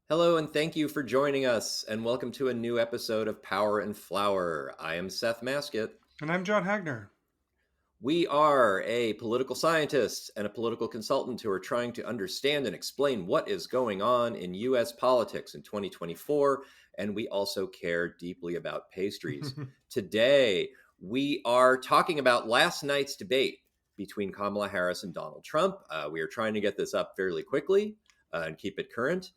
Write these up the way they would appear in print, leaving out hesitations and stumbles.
Hello, and thank you for joining us, and welcome to a new episode of Power and Flower. I am Seth Maskett. And I'm John Hagner. We are a political scientist and a political consultant who are trying to understand and explain what is going on in U.S. politics in 2024, and we also care deeply about pastries. Today, we are talking about last night's debate between Kamala Harris and Donald Trump. We are trying to get this up fairly quickly and keep it current.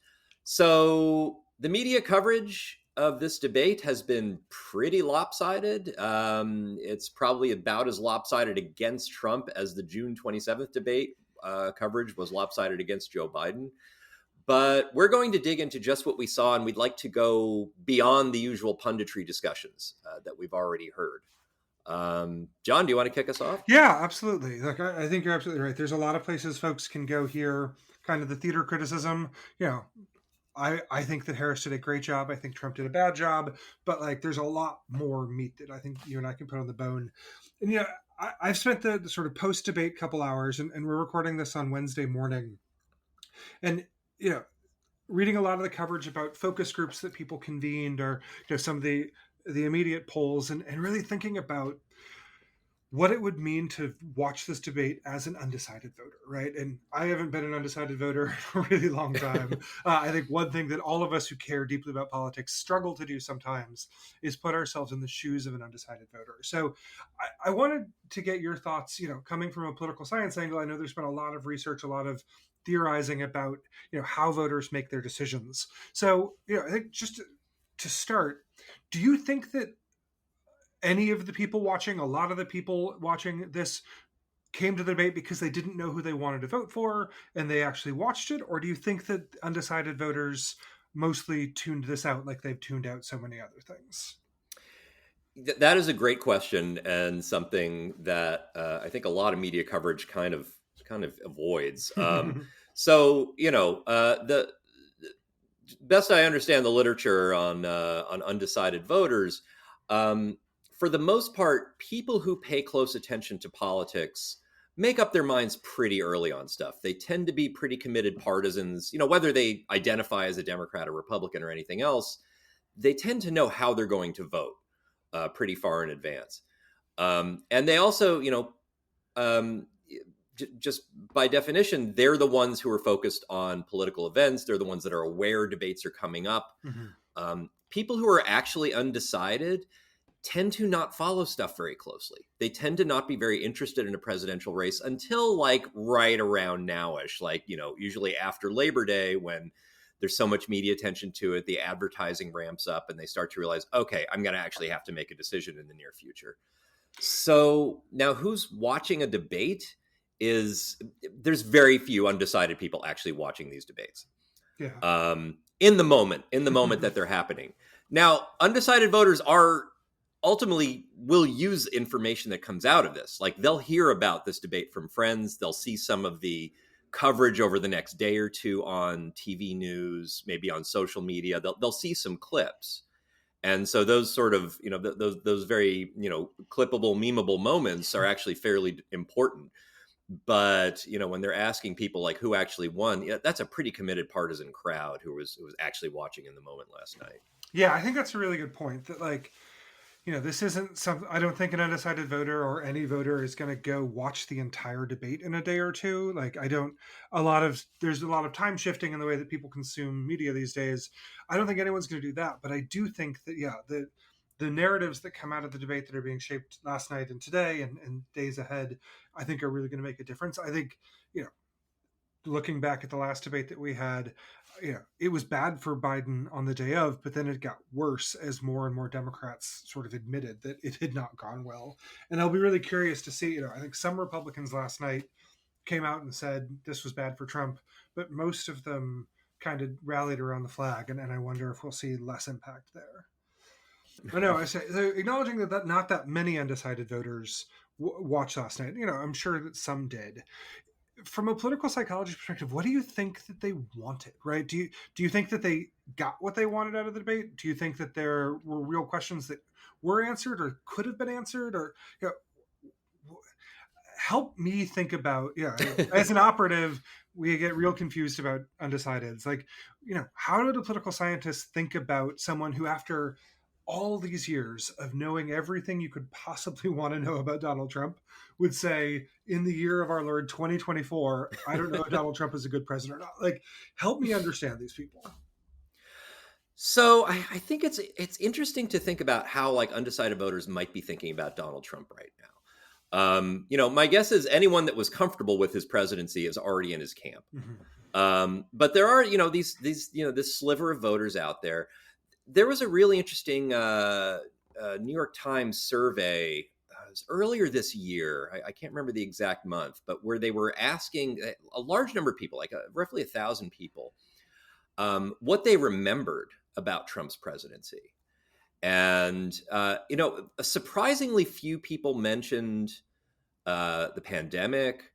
So the media coverage of this debate has been pretty lopsided. It's probably about as lopsided against Trump as the June 27th debate coverage was lopsided against Joe Biden. But we're going to dig into just what we saw, and we'd like to go beyond the usual punditry discussions that we've already heard. John, do you want to kick us off? Yeah, absolutely. Look, I think you're absolutely right. There's a lot of places folks can go here, kind of the theater criticism. I think that Harris did a great job. I think Trump did a bad job, but like there's a lot more meat that I think you and I can put on the bone. And I've spent the sort of post debate couple hours, and we're recording this on Wednesday morning, and you know, reading a lot of the coverage about focus groups that people convened, or some of the immediate polls, and really thinking about what it would mean to watch this debate as an undecided voter, right? And I haven't been an undecided voter for a really long time. I think one thing that all of us who care deeply about politics struggle to do sometimes is put ourselves in the shoes of an undecided voter. So I wanted to get your thoughts, coming from a political science angle. I know there's been a lot of research, a lot of theorizing about, how voters make their decisions. So, I think just to start, do you think that any of the people watching, a lot of the people watching this came to the debate because they didn't know who they wanted to vote for and they actually watched it? Or do you think that undecided voters mostly tuned this out like they've tuned out so many other things? That is a great question, and something that I think a lot of media coverage kind of avoids. The best I understand the literature on undecided voters, for the most part, people who pay close attention to politics make up their minds pretty early on stuff. They tend to be pretty committed partisans, whether they identify as a Democrat or Republican or anything else. They tend to know how they're going to vote pretty far in advance. And they also, um, just by definition, they're the ones who are focused on political events. They're the ones that are aware debates are coming up. People who are actually undecided tend to not follow stuff very closely. They tend to not be very interested in a presidential race until like right around nowish, like, usually after Labor Day, when there's so much media attention to it, the advertising ramps up and they start to realize, okay, I'm going to actually have to make a decision in the near future. So now who's watching a debate there's very few undecided people actually watching these debates. Yeah. In the moment that they're happening. Now, undecided voters ultimately will use information that comes out of this. Like they'll hear about this debate from friends. They'll see some of the coverage over the next day or two on TV news, maybe on social media. They'll see some clips. And so those sort of, those very, clippable, memeable moments are actually fairly important. But, when they're asking people like who actually won, that's a pretty committed partisan crowd who was actually watching in the moment last night. Yeah, I think that's a really good point that this isn't some. I don't think an undecided voter or any voter is going to go watch the entire debate in a day or two. Like I don't. There's a lot of time shifting in the way that people consume media these days. I don't think anyone's going to do that, but I do think that the narratives that come out of the debate that are being shaped last night and today and days ahead, I think are really going to make a difference. I think looking back at the last debate that we had, it was bad for Biden on the day of, but then it got worse as more and more Democrats sort of admitted that it had not gone well. And I'll be really curious to see, I think some Republicans last night came out and said this was bad for Trump, but most of them kind of rallied around the flag. And I wonder if we'll see less impact there. I know. I say so acknowledging that not that many undecided voters watched last night. I'm sure that some did. From a political psychology perspective, what do you think that they wanted? Right? Do you think that they got what they wanted out of the debate? Do you think that there were real questions that were answered or could have been answered? Or help me think about, as an operative, we get real confused about undecided. It's like, how do the political scientists think about someone who, after all these years of knowing everything you could possibly want to know about Donald Trump, would say, in the year of our Lord 2024, I don't know if Donald Trump is a good president or not. Like, help me understand these people. So I think it's interesting to think about how like undecided voters might be thinking about Donald Trump right now. My guess is anyone that was comfortable with his presidency is already in his camp. But there are, these, this sliver of voters out there. There was a really interesting New York Times survey it was earlier this year. I can't remember the exact month, but where they were asking a large number of people, like roughly 1,000 people, what they remembered about Trump's presidency. And, surprisingly few people mentioned the pandemic.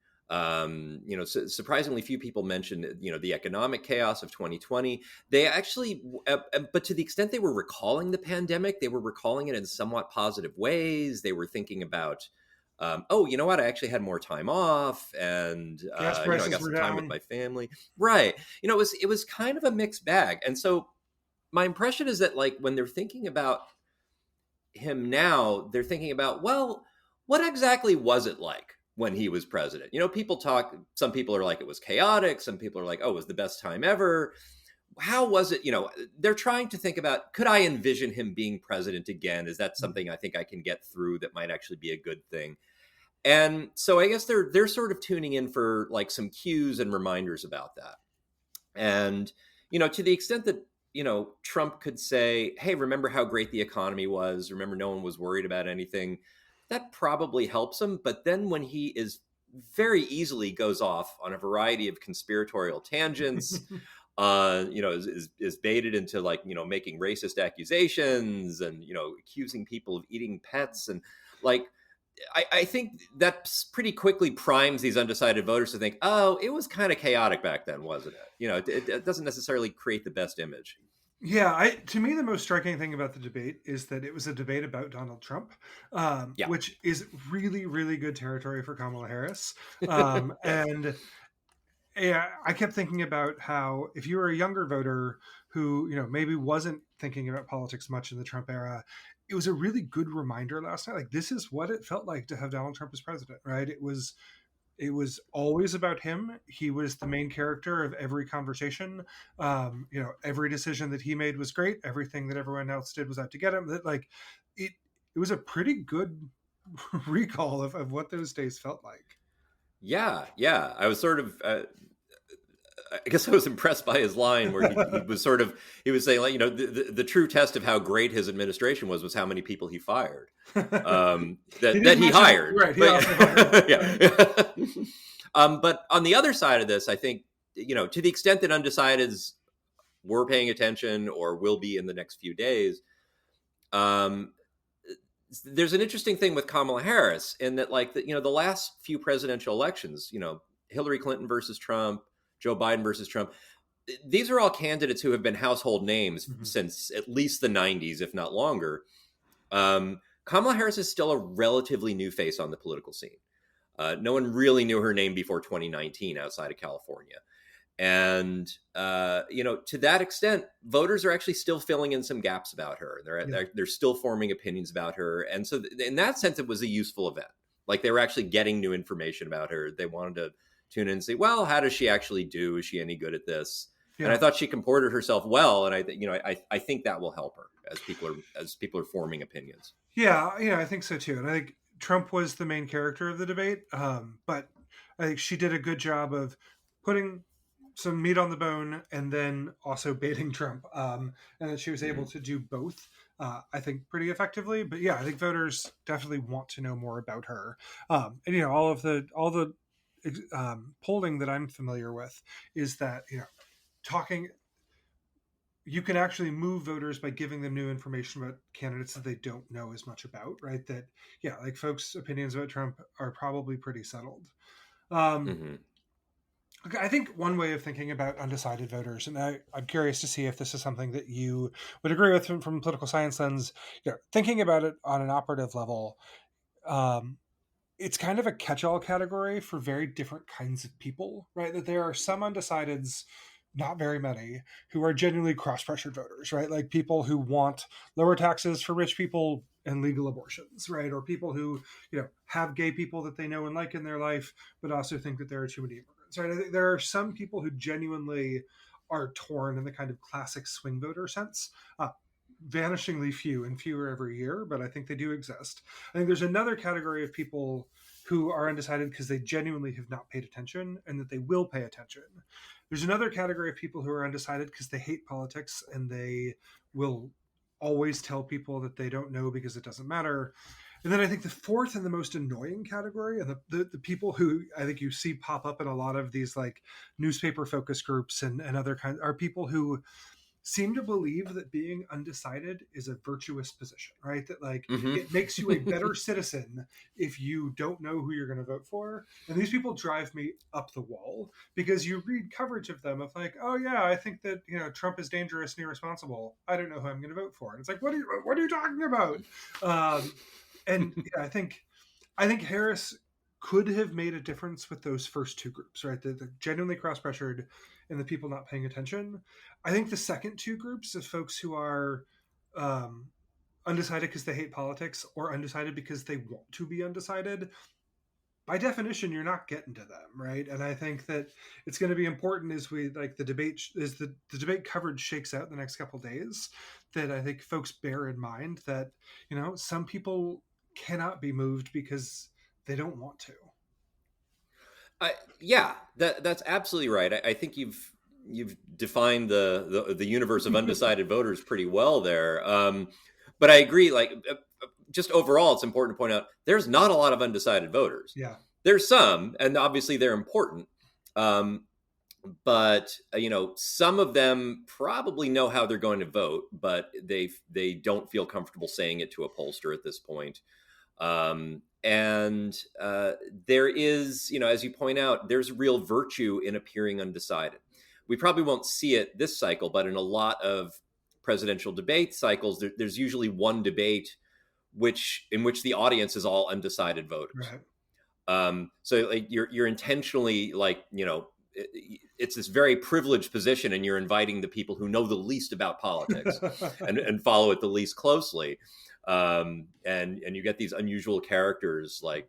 Surprisingly few people mentioned, the economic chaos of 2020. They actually, but to the extent they were recalling the pandemic, they were recalling it in somewhat positive ways. They were thinking about, oh, you know what? I actually had more time off, and Gas I prices got were some time with down. my family. Right? It was kind of a mixed bag. And so my impression is that like when they're thinking about him now, they're thinking about, well, what exactly was it like when he was president? Some people are like, it was chaotic. Some people are like, oh, it was the best time ever. How was it? They're trying to think about, could I envision him being president again? Is that something I think I can get through that might actually be a good thing? And so I guess they're sort of tuning in for like some cues and reminders about that. And, to the extent that, Trump could say, hey, remember how great the economy was? Remember no one was worried about anything. That probably helps him. But then when he is very easily goes off on a variety of conspiratorial tangents, is baited into like, making racist accusations and, accusing people of eating pets and like, I think that pretty quickly primes these undecided voters to think, oh, it was kind of chaotic back then, wasn't it? It doesn't necessarily create the best image. Yeah, to me, the most striking thing about the debate is that it was a debate about Donald Trump, Yeah. which is really, really good territory for Kamala Harris. Yes. And yeah, I kept thinking about how if you were a younger voter who, maybe wasn't thinking about politics much in the Trump era, it was a really good reminder last night. Like, this is what it felt like to have Donald Trump as president, right? It was always about him. He was the main character of every conversation. Every decision that he made was great. Everything that everyone else did was out to get him. That like it was a pretty good recall of what those days felt like. Yeah. Yeah. I was sort of, I guess I was impressed by his line where he was saying like, the true test of how great his administration was how many people he fired. He That didn't he mention hired. right. He also hired. But yeah. But on the other side of this, I think, to the extent that undecideds were paying attention or will be in the next few days, um, there's an interesting thing with Kamala Harris in that, like, the last few presidential elections, Hillary Clinton versus Trump, Joe Biden versus Trump, these are all candidates who have been household names since at least the 90s, if not longer. Kamala Harris is still a relatively new face on the political scene. No one really knew her name before 2019 outside of California. And, to that extent, voters are actually still filling in some gaps about her. They're still forming opinions about her. And so in that sense, it was a useful event. Like they were actually getting new information about her. They wanted to tune in and say, well, how does she actually do? Is she any good at this? And I thought she comported herself well. And I think that will help her as people are forming opinions. Yeah, I think so too. And I think Trump was the main character of the debate, but I think she did a good job of putting some meat on the bone and then also baiting Trump, and that she was able to do both. I think pretty effectively. But yeah, I think voters definitely want to know more about her. And all the polling that I'm familiar with is that talking you can actually move voters by giving them new information about candidates that they don't know as much about, right? That, yeah, like folks' opinions about Trump are probably pretty settled. Um, Mm-hmm. okay, I think one way of thinking about undecided voters, and I'm curious to see if this is something that you would agree with from political science lens, thinking about it on an operative level, um, it's kind of a catch-all category for very different kinds of people, right? That there are some undecideds, not very many, who are genuinely cross-pressured voters, right? Like people who want lower taxes for rich people and legal abortions, right? Or people who, have gay people that they know and like in their life, but also think that there are too many immigrants, right? I think there are some people who genuinely are torn in the kind of classic swing voter sense. Vanishingly few and fewer every year, but I think they do exist. I think there's another category of people who are undecided because they genuinely have not paid attention and that they will pay attention. There's another category of people who are undecided because they hate politics and they will always tell people that they don't know because it doesn't matter. And then I think the fourth and the most annoying category, and the people who I think you see pop up in a lot of these like newspaper focus groups and other kinds, are people who seem to believe that being undecided is a virtuous position, right? That like Hmm. it makes you a better citizen if you don't know who you're going to vote for. And these people drive me up the wall because you read coverage of them of like, oh yeah, I think that Trump is dangerous and irresponsible. I don't know who I'm going to vote for. And it's like, what are you talking about? Um, and yeah, I think Harris could have made a difference with those first two groups, right? The genuinely cross pressured and the people not paying attention. I think the second two groups of folks who are um, undecided because they hate politics or undecided because they want to be undecided, by definition, you're not getting to them, right? And I think that it's going to be important as we like the debate as the debate coverage shakes out in the next couple of days. That I think folks bear in mind that some people cannot be moved because they don't want to. Yeah, that's absolutely right. I think you've defined the universe of undecided voters pretty well there. But I agree. Like, just overall, it's important to point out there's not a lot of undecided voters. Yeah, There's some, and obviously they're important. Um, but some of them probably know how they're going to vote, but they don't feel comfortable saying it to a pollster at this point. And there is, as you point out, there's real virtue in appearing undecided. We probably won't see it this cycle, but in a lot of presidential debate cycles, there's usually one debate in which the audience is all undecided voters. right. So like you're intentionally like it's this very privileged position, and you're inviting the people who know the least about politics and follow it the least closely. And you get these unusual characters like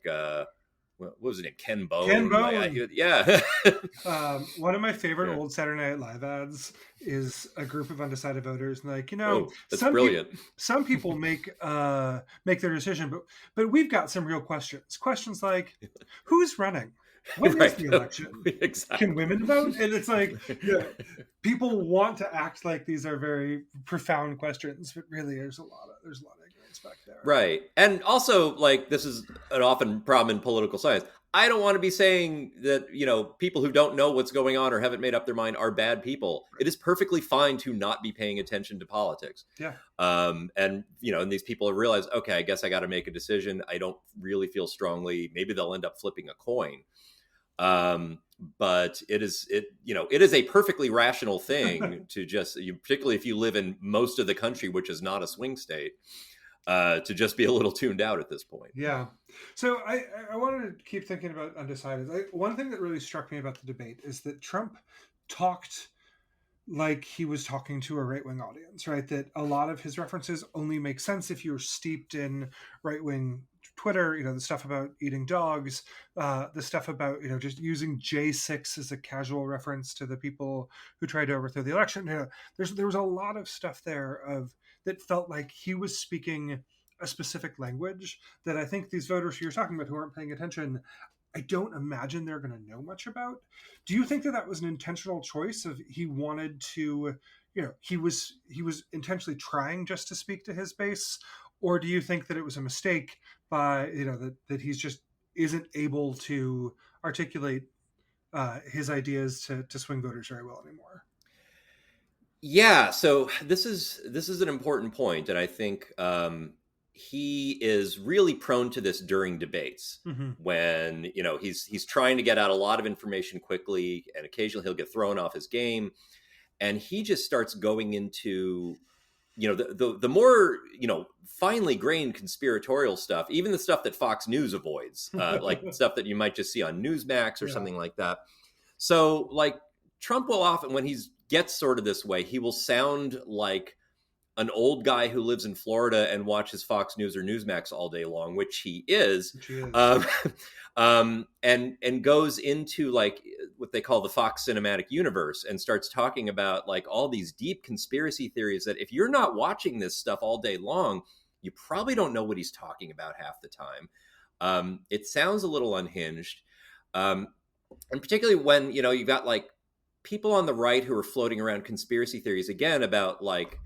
what was it, Ken Ken Bone? Like, Bone. yeah, One of my favorite yeah. old Saturday Night Live ads is a group of undecided voters, and like Oh, that's some people brilliant. some people make their decision, but we've got some real questions. Questions like, who's running? When is Right. the election? Can Exactly. women vote? And it's like, people want to act like these are very profound questions, but really, there's a lot of ignorance back there. Right. And also, like, this is an often problem in political science. I don't want to be saying that, people who don't know what's going on or haven't made up their mind are bad people. It is perfectly fine to not be paying attention to politics. Yeah. And these people have realized, okay, I guess I got to make a decision. I don't really feel strongly. Maybe they'll end up flipping a coin. But it is a perfectly rational thing to just, particularly if you live in most of the country, which is not a swing state, to just be a little tuned out at this point. Yeah. So I wanted to keep thinking about undecided. One thing that really struck me about the debate is that Trump talked like he was talking to a right wing audience, right? That a lot of his references only make sense if you're steeped in right wing Twitter, the stuff about eating dogs, the stuff about, just using J6 as a casual reference to the people who tried to overthrow the election. There was a lot of stuff there that felt like he was speaking a specific language that I think these voters who you're talking about who aren't paying attention, I don't imagine they're going to know much about. Do you think that was an intentional choice of he wanted to, he was intentionally trying just to speak to his base, or do you think that it was a mistake by that he's just isn't able to articulate his ideas to swing voters very well anymore? Yeah, so this is an important point, and I think he is really prone to this during debates Mm-hmm. when he's trying to get out a lot of information quickly, and occasionally he'll get thrown off his game, and he just starts going into the more finely grained conspiratorial stuff, even the stuff that Fox News avoids, like stuff that you might just see on Newsmax or Yeah. something like that. So like Trump will often, when he gets sort of this way, he will sound like an old guy who lives in Florida and watches Fox News or Newsmax all day long, which he is, Which he is. um, and goes into like what they call the Fox cinematic universe and starts talking about like all these deep conspiracy theories that if you're not watching this stuff all day long, you probably don't know what he's talking about half the time. It sounds a little unhinged, um, and particularly when you've got like people on the right who are floating around conspiracy theories again about like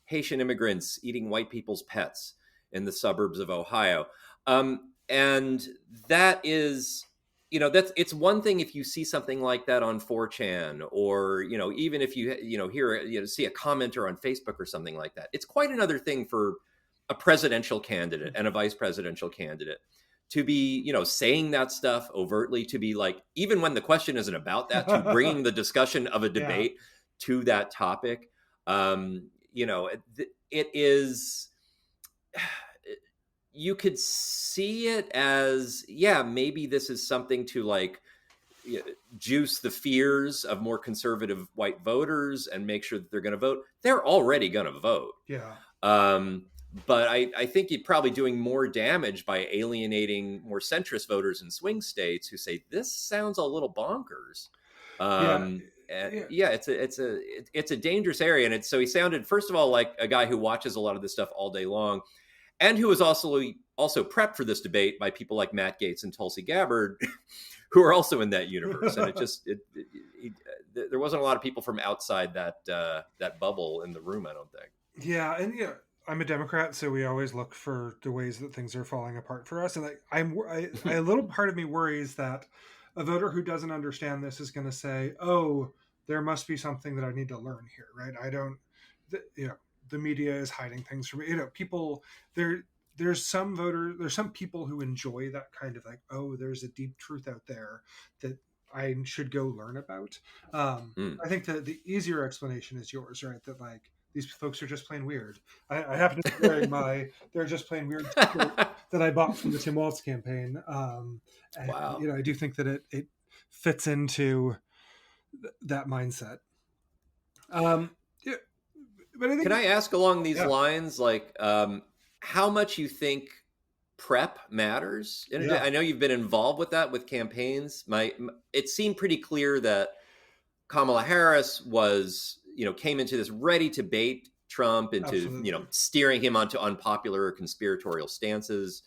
Haitian immigrants eating white people's pets in the suburbs of Ohio. And that is, it's one thing if you see something like that on 4chan, or, even if you, see a commenter on Facebook or something like that. It's quite another thing for a presidential candidate and a vice presidential candidate to be, saying that stuff overtly, to be like, even when the question isn't about that, to bringing the discussion of a Yeah. debate to that topic. It is, you could see it as, yeah, maybe this is something to like juice the fears of more conservative white voters and make sure that they're going to vote. They're already going to vote. Yeah. But I think you're probably doing more damage by alienating more centrist voters in swing states who say this sounds a little bonkers. Yeah. Yeah, it's a dangerous area, and so he sounded, first of all, like a guy who watches a lot of this stuff all day long, and who was also prepped for this debate by people like Matt Gaetz and Tulsi Gabbard, who are also in that universe. And there wasn't a lot of people from outside that bubble in the room, I don't think. Yeah, and I'm a Democrat, so we always look for the ways that things are falling apart for us. And a little part of me worries that a voter who doesn't understand this is going to say, "Oh, there must be something that I need to learn here." Right? I don't, the media is hiding things from me. People there. There's some people who enjoy that kind of like, oh, there's a deep truth out there that I should go learn about. I think that the easier explanation is yours, right? That like these folks are just plain weird. I happen to be wearing my "they're just plain weird" that I bought from the Tim Walz campaign. And, Wow. I do think that it fits into that mindset. Yeah, but I think, Can I ask along these yeah, lines, like, how much you think prep matters? And yeah, I know you've been involved with that with campaigns. It seemed pretty clear that Kamala Harris came into this ready to bait Trump into, absolutely. steering him onto unpopular or conspiratorial stances.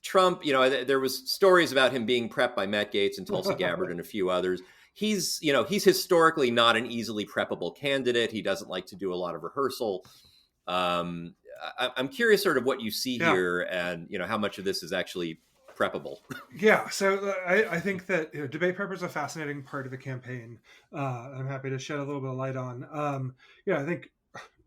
Trump, there was stories about him being prepped by Matt Gaetz and Tulsi Gabbard and a few others. He's historically not an easily preppable candidate. He doesn't like to do a lot of rehearsal. I'm curious sort of what you see Yeah. here, and how much of this is actually preppable. Yeah, so I think that debate prep is a fascinating part of the campaign. I'm happy to shed a little bit of light on. I think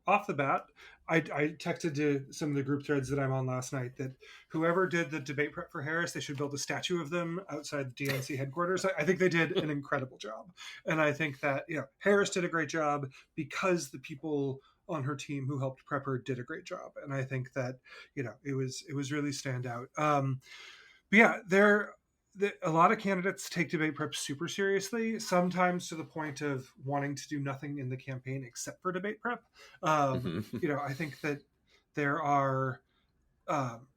off the bat, I texted to some of the group threads that I'm on last night that whoever did the debate prep for Harris, they should build a statue of them outside the DNC headquarters. I think they did an incredible job, and I think that Harris did a great job because the people on her team who helped prep her did a great job, and I think that it was really stand out. But yeah, a lot of candidates take debate prep super seriously, sometimes to the point of wanting to do nothing in the campaign except for debate prep. Mhm. I think that there are um,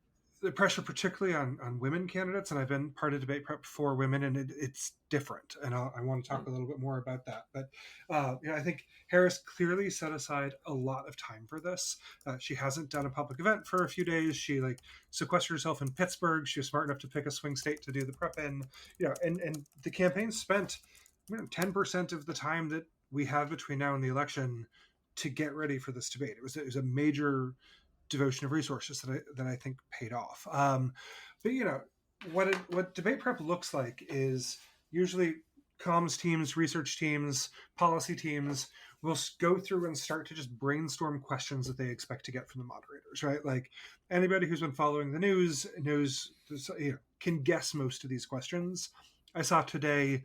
the pressure, particularly on women candidates, and I've been part of debate prep for women, and it's different. And I want to talk a little bit more about that. But I think Harris clearly set aside a lot of time for this. She hasn't done a public event for a few days. She like sequestered herself in Pittsburgh. She was smart enough to pick a swing state to do the prep in. And the campaign spent 10% of the time that we have between now and the election to get ready for this debate. It was a major devotion of resources that I think paid off. But what debate prep looks like is usually comms teams, research teams, policy teams will go through and start to just brainstorm questions that they expect to get from the moderators, right? Like anybody who's been following the news knows, can guess most of these questions. I saw today,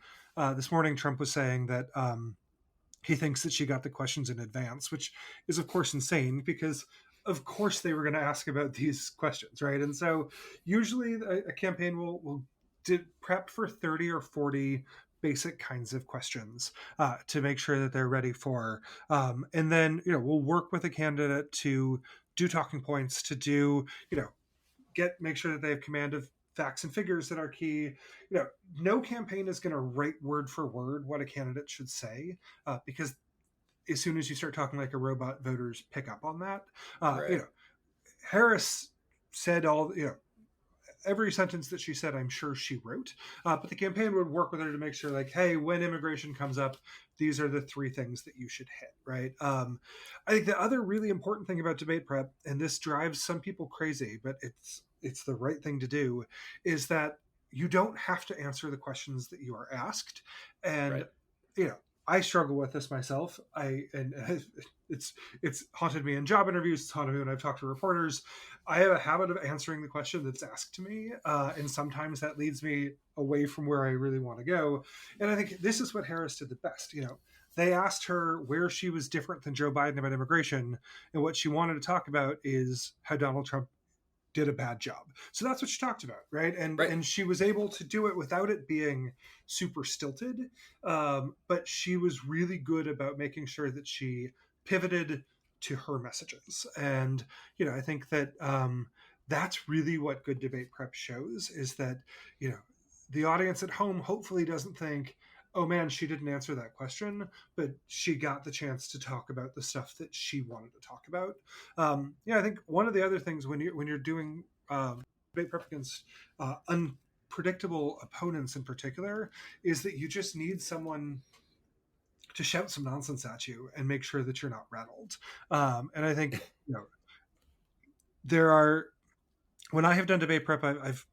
this morning, Trump was saying that he thinks that she got the questions in advance, which is of course insane because of course they were going to ask about these questions, right? And so usually a campaign will prep for 30 or 40 basic kinds of questions to make sure that they're ready for. And then, we'll work with a candidate to do talking points, to do, make sure that they have command of facts and figures that are key. No campaign is going to write word for word what a candidate should say, because as soon as you start talking like a robot, voters pick up on that. Right. Harris said every sentence that she said, I'm sure she wrote. But the campaign would work with her to make sure, like, hey, when immigration comes up, these are the three things that you should hit, right? I think the other really important thing about debate prep, and this drives some people crazy, but it's the right thing to do, is that you don't have to answer the questions that you are asked. And, Right. you know, I struggle with this myself. It's haunted me in job interviews. It's haunted me when I've talked to reporters. I have a habit of answering the question that's asked to me, and sometimes that leads me away from where I really want to go. And I think this is what Harris did the best. They asked her where she was different than Joe Biden about immigration, and what she wanted to talk about is how Donald Trump did a bad job. So that's what she talked about, right? And Right. and she was able to do it without it being super stilted, but she was really good about making sure that she pivoted to her messages. And I think that that's really what good debate prep shows, is that you know the audience at home hopefully doesn't think, oh man, she didn't answer that question, but she got the chance to talk about the stuff that she wanted to talk about. I think one of the other things when you're doing debate prep against unpredictable opponents in particular is that you just need someone to shout some nonsense at you and make sure that you're not rattled. And I think there are when I have done debate prep, I've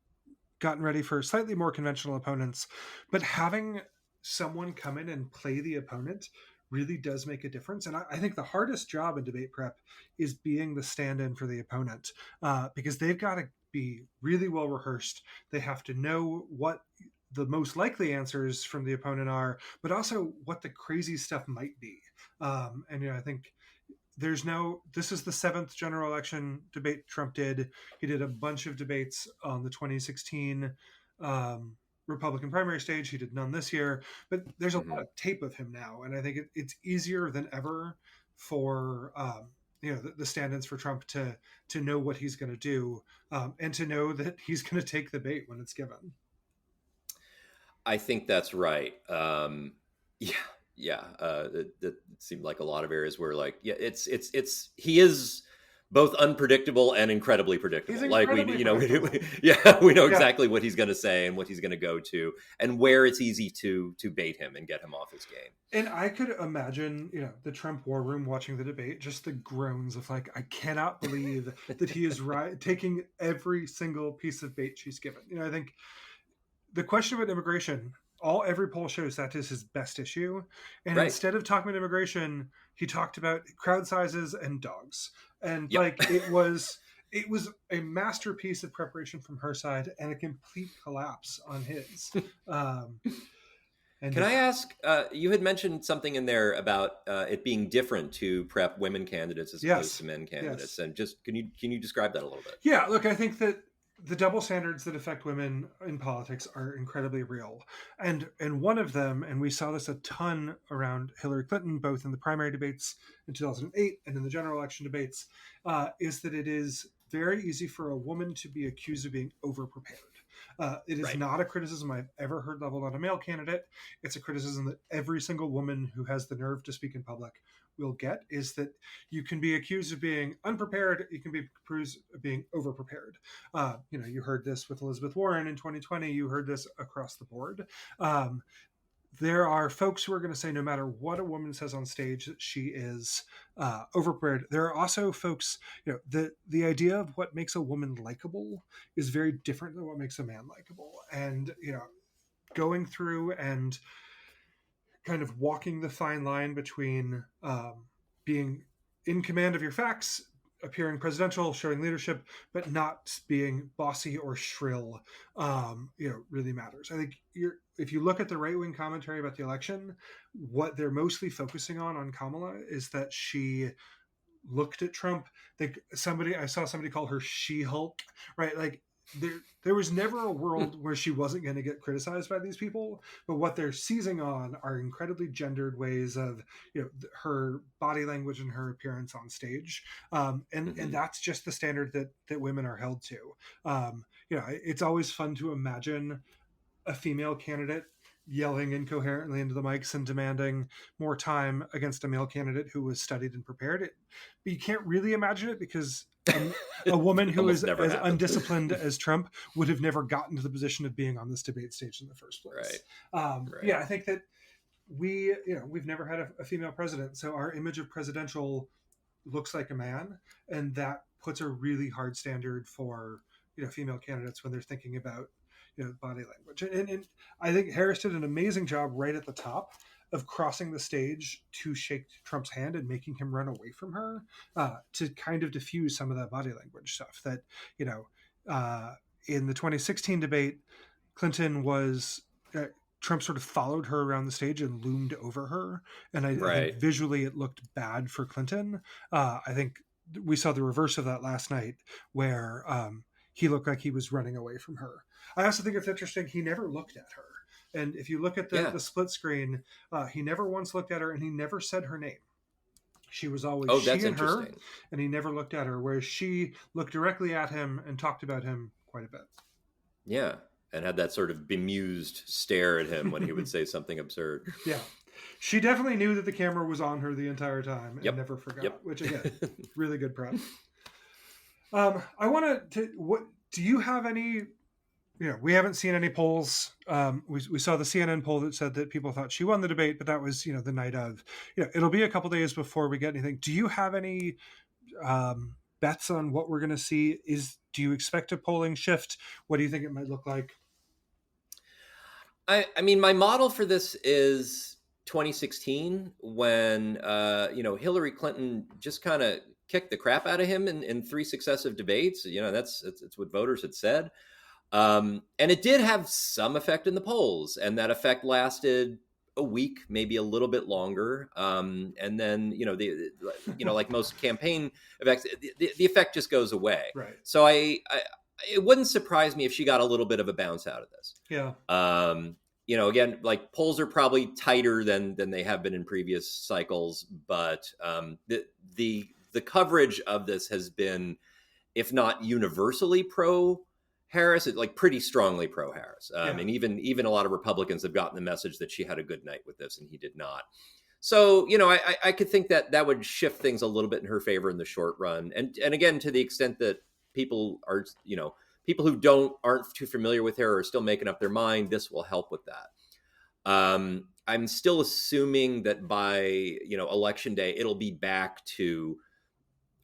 gotten ready for slightly more conventional opponents, but having someone come in and play the opponent really does make a difference. And I think the hardest job in debate prep is being the stand-in for the opponent, because they've got to be really well rehearsed. They have to know what the most likely answers from the opponent are, but also what the crazy stuff might be. And I think this is the seventh general election debate Trump did. He did a bunch of debates on the 2016 Republican primary stage. He did none this year, but there's a lot Hmm. of tape of him now, and I think it's easier than ever for the stand-ins for Trump to know what he's going to do, and to know that he's going to take the bait when it's given. I think that's right. Yeah, yeah. It seemed like a lot of areas where, like, yeah, it's he is both unpredictable and incredibly He's predictable. Like, incredibly predictable. yeah, we know Yeah, exactly what he's going to say and what he's going to go to, and where it's easy to bait him and get him off his game. and I could imagine, the Trump war room watching the debate, just the groans of like, I cannot believe that he is taking every single piece of bait she's given. I think the question about immigration, every poll shows that is his best issue, and Right. instead of talking about immigration, he talked about crowd sizes and dogs, and Yep. like it was a masterpiece of preparation from her side and a complete collapse on his. Um, and Can yeah, I ask? You had mentioned something in there about it being different to prep women candidates as opposed yes, to men candidates, yes. and just can you describe that a little bit? Yeah, look, I think that the double standards that affect women in politics are incredibly real. And one of them, and we saw this a ton around Hillary Clinton, both in the primary debates in 2008 and in the general election debates, is that it is very easy for a woman to be accused of being overprepared. It is Right. not a criticism I've ever heard leveled on a male candidate. It's a criticism that every single woman who has the nerve to speak in public will get, is that you can be accused of being unprepared. You can be accused of being overprepared. You heard this with Elizabeth Warren in 2020. You heard this across the board. Um, there are folks who are going to say no matter what a woman says on stage that she is overprepared. There are also folks, the idea of what makes a woman likable is very different than what makes a man likable. And going through and kind of walking the fine line between being in command of your facts appearing presidential, showing leadership, but not being bossy or shrill, really matters. I think if you look at the right wing commentary about the election, what they're mostly focusing on Kamala is that she looked at Trump. I saw somebody call her She-Hulk, right? Like there was never a world where she wasn't going to get criticized by these people, but what they're seizing on are incredibly gendered ways of her body language and her appearance on stage, and that's just the standard that women are held to. It's always fun to imagine a female candidate yelling incoherently into the mics and demanding more time against a male candidate who was studied and prepared. But you can't really imagine it because a woman who is as undisciplined as Trump would have never gotten to the position of being on this debate stage in the first place. Right. Yeah, I think that we've never had a female president, so our image of presidential looks like a man, and that puts a really hard standard for female candidates when they're thinking about body language. And I think Harris did an amazing job right at the top of crossing the stage to shake Trump's hand and making him run away from her, to kind of diffuse some of that body language stuff that, in the 2016 debate, Clinton was, Trump sort of followed her around the stage and loomed over her. And I think visually it looked bad for Clinton. I think we saw the reverse of that last night where he looked like he was running away from her. I also think it's interesting, he never looked at her. And if you look at the split screen, he never once looked at her and he never said her name. She was always she and her, and he never looked at her, whereas she looked directly at him and talked about him quite a bit. Yeah, and had that sort of bemused stare at him when he would say something absurd. Yeah. She definitely knew that the camera was on her the entire time and never forgot, which again, really good prep. I want to, do you have any, we haven't seen any polls. We saw the CNN poll that said that people thought she won the debate, but that was, the night of, it'll be a couple days before we get anything. Do you have any bets on what we're going to see? Do you expect a polling shift? What do you think it might look like? I mean, my model for this is 2016 when, Hillary Clinton just kind of kicked the crap out of him in 3 successive debates. That's what voters had said. And it did have some effect in the polls, and that effect lasted a week, maybe a little bit longer. And then, like most campaign effects, the effect just goes away. Right. So it wouldn't surprise me if she got a little bit of a bounce out of this. Yeah. Again, like polls are probably tighter than they have been in previous cycles, but the coverage of this has been, if not universally pro Harris, it's like pretty strongly pro Harris. And even a lot of Republicans have gotten the message that she had a good night with this and he did not. So, I could think that would shift things a little bit in her favor in the short run. And again, to the extent that people are, people who aren't too familiar with her are still making up their mind, this will help with that. I'm still assuming that by, election day, it'll be back to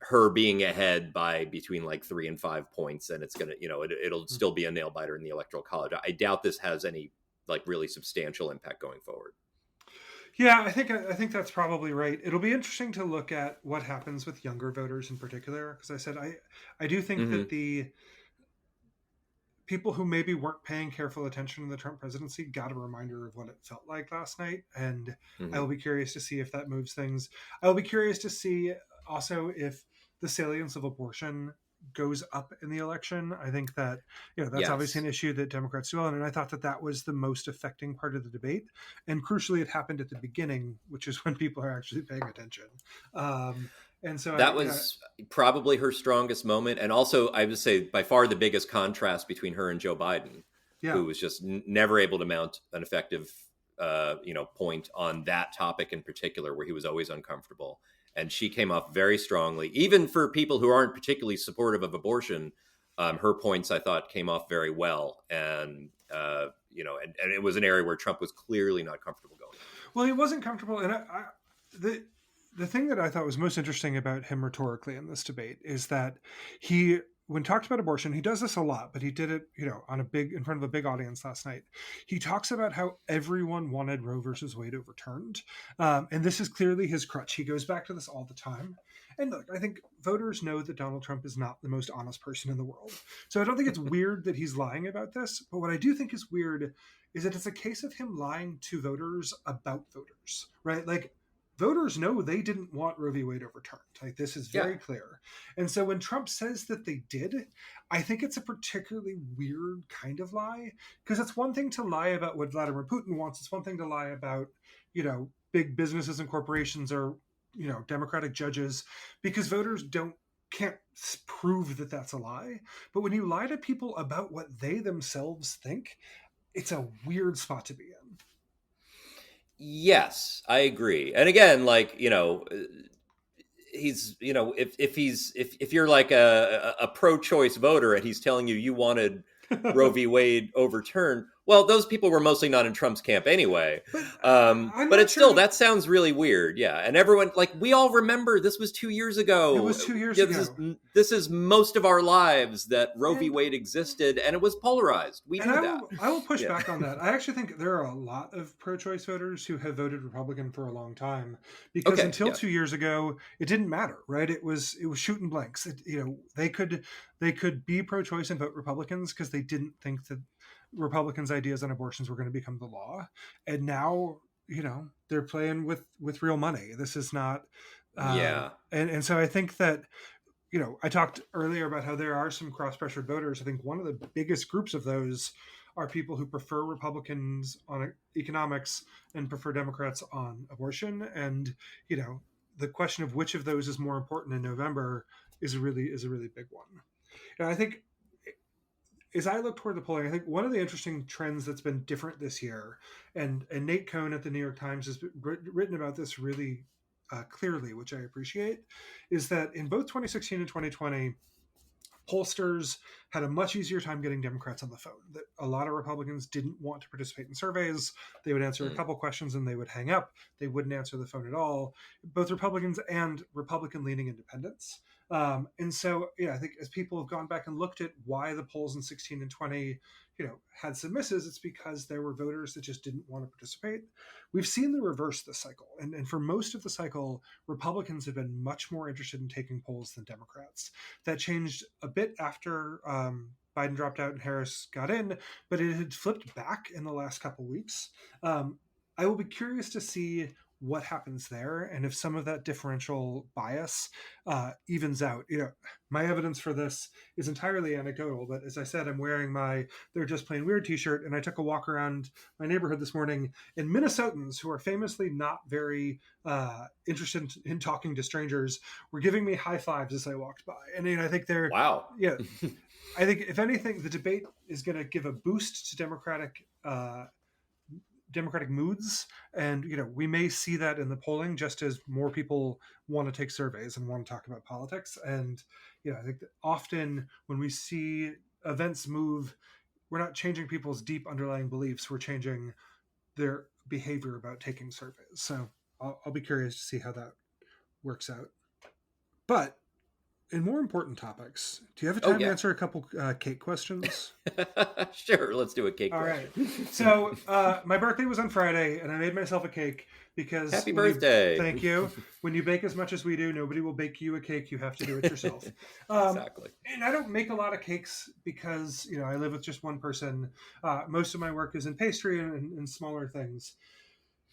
her being ahead by between like 3 and 5 points, and it's gonna, it'll still be a nail biter in the Electoral College. I doubt this has any like really substantial impact going forward. Yeah, I think that's probably right. It'll be interesting to look at what happens with younger voters in particular, because I said I do think that the people who maybe weren't paying careful attention to the Trump presidency got a reminder of what it felt like last night, and I will be curious to see if that moves things. I will be curious to see also if the salience of abortion goes up in the election. I think that, that's obviously an issue that Democrats do. And I thought that was the most affecting part of the debate. And crucially, it happened at the beginning, which is when people are actually paying attention. And so that was probably her strongest moment. And also, I would say by far the biggest contrast between her and Joe Biden, who was just never able to mount an effective, point on that topic in particular, where he was always uncomfortable. And she came off very strongly, even for people who aren't particularly supportive of abortion. Her points, I thought, came off very well. And, and it was an area where Trump was clearly not comfortable going. Well, he wasn't comfortable. And the thing that I thought was most interesting about him rhetorically in this debate is that he when talked about abortion, he does this a lot, but he did it, on in front of a big audience last night. He talks about how everyone wanted Roe versus Wade overturned, and this is clearly his crutch. He goes back to this all the time. And look, I think voters know that Donald Trump is not the most honest person in the world, so I don't think it's weird that he's lying about this. But what I do think is weird is that it's a case of him lying to voters about voters, right? Like, voters know they didn't want Roe v. Wade overturned. Like, this is Yeah. very clear. And so when Trump says that they did, I think it's a particularly weird kind of lie, because it's one thing to lie about what Vladimir Putin wants. It's one thing to lie about, big businesses and corporations or, Democratic judges, because voters can't prove that that's a lie. But when you lie to people about what they themselves think, it's a weird spot to be in. Yes, I agree. And again, like, he's, if you're like a pro-choice voter and he's telling you wanted Roe v. Wade overturned, well, those people were mostly not in Trump's camp anyway. But But it's still, that sounds really weird. Yeah. And everyone, like, we all remember this was 2 years ago. It was 2 years ago. This is most of our lives that Roe v. Wade existed, and it was polarized. We knew that. I will push back on that. I actually think there are a lot of pro-choice voters who have voted Republican for a long time, because until 2 years ago, it didn't matter, right? It was shooting blanks. They could be pro-choice and vote Republicans because they didn't think that Republicans' ideas on abortions were going to become the law. And now, they're playing with real money. This is not, and so I think that, I talked earlier about how there are some cross-pressured voters. I think one of the biggest groups of those are people who prefer Republicans on economics and prefer Democrats on abortion. And, the question of which of those is more important in November is a really big one. And I think, as I look toward the polling, I think one of the interesting trends that's been different this year, and Nate Cohn at the New York Times has written about this really clearly, which I appreciate, is that in both 2016 and 2020, pollsters had a much easier time getting Democrats on the phone. That a lot of Republicans didn't want to participate in surveys. They would answer a couple questions and they would hang up. They wouldn't answer the phone at all. Both Republicans and Republican-leaning independents. And so, I think as people have gone back and looked at why the polls in 16 and 20, had some misses, it's because there were voters that just didn't want to participate. We've seen the reverse this cycle. And for most of the cycle, Republicans have been much more interested in taking polls than Democrats. That changed a bit after Biden dropped out and Harris got in, but it had flipped back in the last couple of weeks. I will be curious to see what happens there, and if some of that differential bias evens out. My evidence for this is entirely anecdotal, but as I said, I'm wearing my They're Just Plain Weird t-shirt, and I took a walk around my neighborhood this morning, and Minnesotans, who are famously not very interested in talking to strangers, were giving me high fives as I walked by. And I think they're... Wow. Yeah. I think, if anything, the debate is going to give a boost to Democratic moods, and we may see that in the polling, just as more people want to take surveys and want to talk about politics. And I think that often when we see events move, we're not changing people's deep underlying beliefs, we're changing their behavior about taking surveys. So I'll be curious to see how that works out. But in more important topics, do you have time to answer a couple cake questions? Sure, let's do a cake question. All right. So my birthday was on Friday, and I made myself a cake because... Happy birthday. Thank you. When you bake as much as we do, nobody will bake you a cake. You have to do it yourself. Exactly. And I don't make a lot of cakes because, I live with just one person. Most of my work is in pastry and smaller things.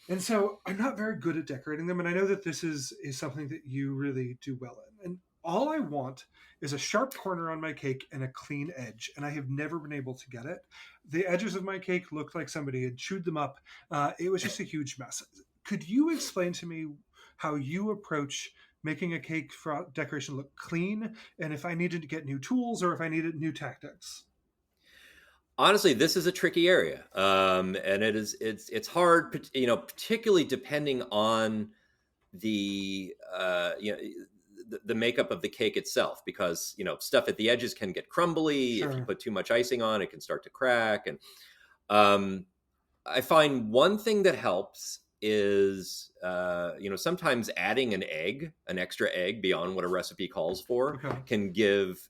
And so I'm not very good at decorating them. And I know that this is something that you really do well in. And all I want is a sharp corner on my cake and a clean edge, and I have never been able to get it. The edges of my cake looked like somebody had chewed them up. It was just a huge mess. Could you explain to me how you approach making a cake for decoration look clean, and if I needed to get new tools or if I needed new tactics? Honestly, this is a tricky area, and it's hard, particularly depending on the the makeup of the cake itself, because stuff at the edges can get crumbly. Sure. If you put too much icing on, it can start to crack. And I find one thing that helps is, sometimes adding an extra egg beyond what a recipe calls for, Okay. can give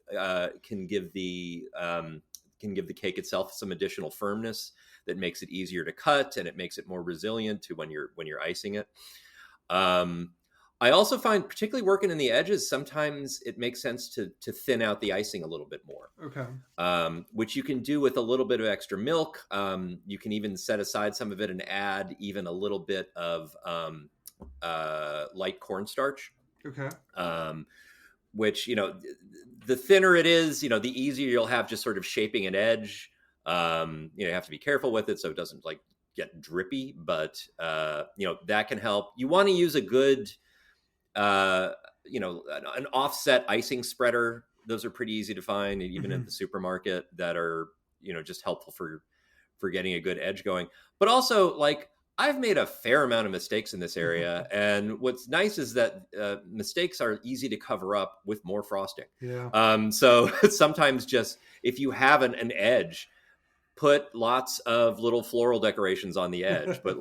the cake itself some additional firmness that makes it easier to cut, and it makes it more resilient to when you're icing it. I also find, particularly working in the edges, sometimes it makes sense to thin out the icing a little bit more. Okay. Which you can do with a little bit of extra milk. You can even set aside some of it and add even a little bit of light cornstarch. Okay. Which, the thinner it is, the easier you'll have just sort of shaping an edge. You have to be careful with it so it doesn't like get drippy, but that can help. You want to use a good, an offset icing spreader. Those are pretty easy to find, even at the supermarket, that are, just helpful for getting a good edge going. But also, like, I've made a fair amount of mistakes in this area. And what's nice is that mistakes are easy to cover up with more frosting. Yeah. So sometimes, just if you have an edge, put lots of little floral decorations on the edge, but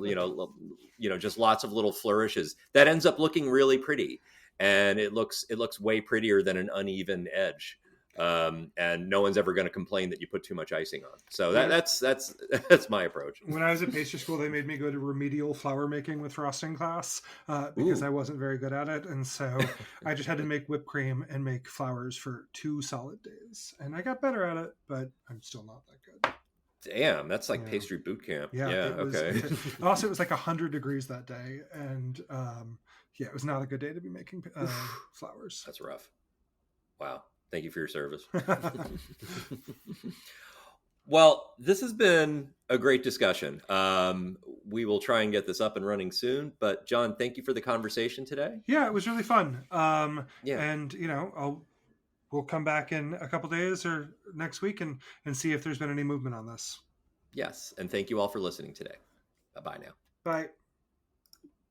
just lots of little flourishes. That ends up looking really pretty, and it looks way prettier than an uneven edge. And no one's ever going to complain that you put too much icing on. So that's my approach. When I was at pastry school, they made me go to remedial flour making with frosting class because I wasn't very good at it, and so I just had to make whipped cream and make flowers for 2 solid days, and I got better at it, but I'm still not that good. Damn, that's like pastry boot camp. Yeah. Okay. Also, it was like 100 degrees that day, and it was not a good day to be making flowers. That's rough. Wow. Thank you for your service. Well, this has been a great discussion. We will try and get this up and running soon. But John, thank you for the conversation today. Yeah, it was really fun. And we'll come back in a couple days or next week and see if there's been any movement on this. Yes, and thank you all for listening today. Bye-bye now. Bye.